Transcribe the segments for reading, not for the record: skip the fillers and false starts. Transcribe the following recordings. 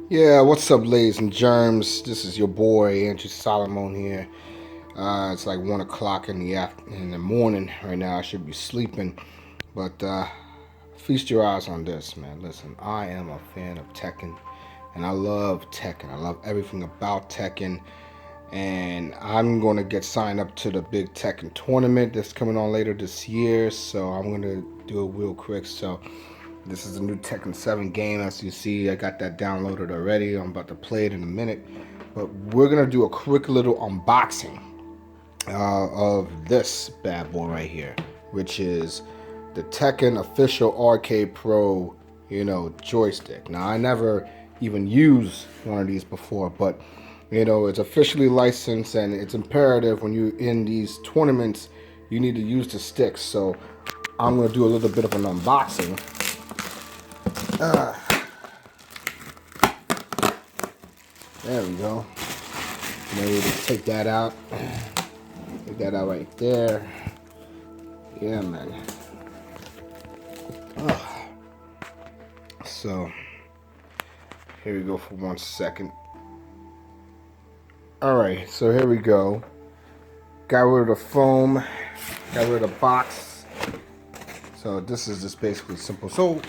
Yeah, what's up, ladies and germs? This is your boy Andrew Solomon here. It's like 1 o'clock in the morning right now. I should be sleeping, but feast your eyes on this, man. Listen, I am a fan of Tekken, and I love Tekken. I love everything about Tekken, and I'm gonna get signed up to the big Tekken tournament that's coming on later this year. So I'm gonna do it real quick. So this is a new Tekken 7 game. As you see, I got that downloaded already. I'm about to play it in a minute. But we're going to do a quick little unboxing of this bad boy right here, which is the Tekken Official Arcade Pro, joystick. Now, I never even used one of these before, but, it's officially licensed, and it's imperative when you're in these tournaments, you need to use the sticks. So I'm going to do a little bit of an unboxing. There we go. Maybe just take that out. Take that out right there. Yeah, man. So, here we go for 1 second. Alright, so here we go. Got rid of the foam. Got rid of the box. So this is just basically simple. So,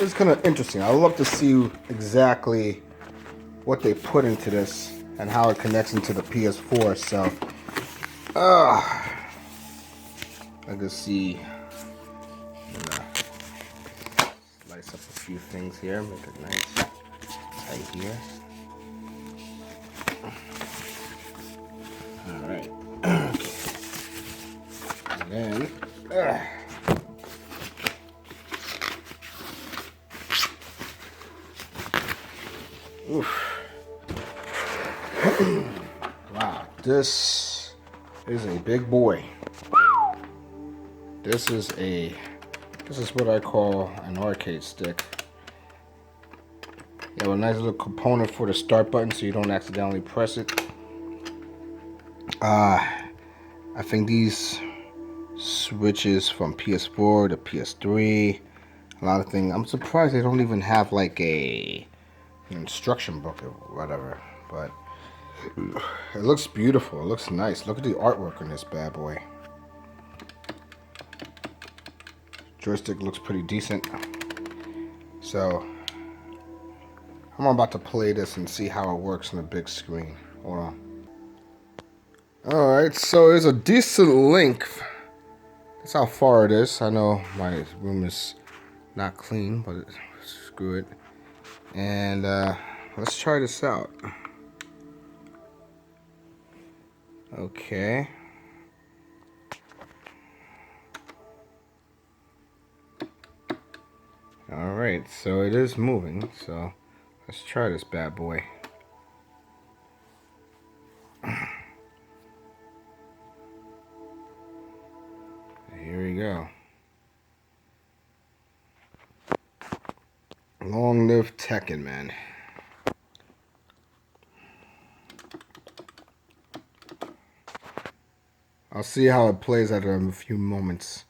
it's kind of interesting. I'd love to see exactly what they put into this and how it connects into the PS4. So, I can see, slice up a few things here, make it nice right here. All right, and then oof. Wow, this is a big boy. This is what I call an arcade stick. You have a nice little component for the start button so you don't accidentally press it. I think these switches from PS4 to PS3, a lot of things. I'm surprised they don't even have like an instruction book or whatever, but it looks beautiful. It looks nice. Look at the artwork on this bad boy. Joystick looks pretty decent. So I'm about to play this and see how it works on the big screen. Hold on. Alright, so there's a decent length. That's how far it is. I know my room is not clean, but screw it. And let's try this out. Okay. Alright, so it is moving. So let's try this bad boy. Here we go. Long live Tekken, man. I'll see how it plays after a few moments.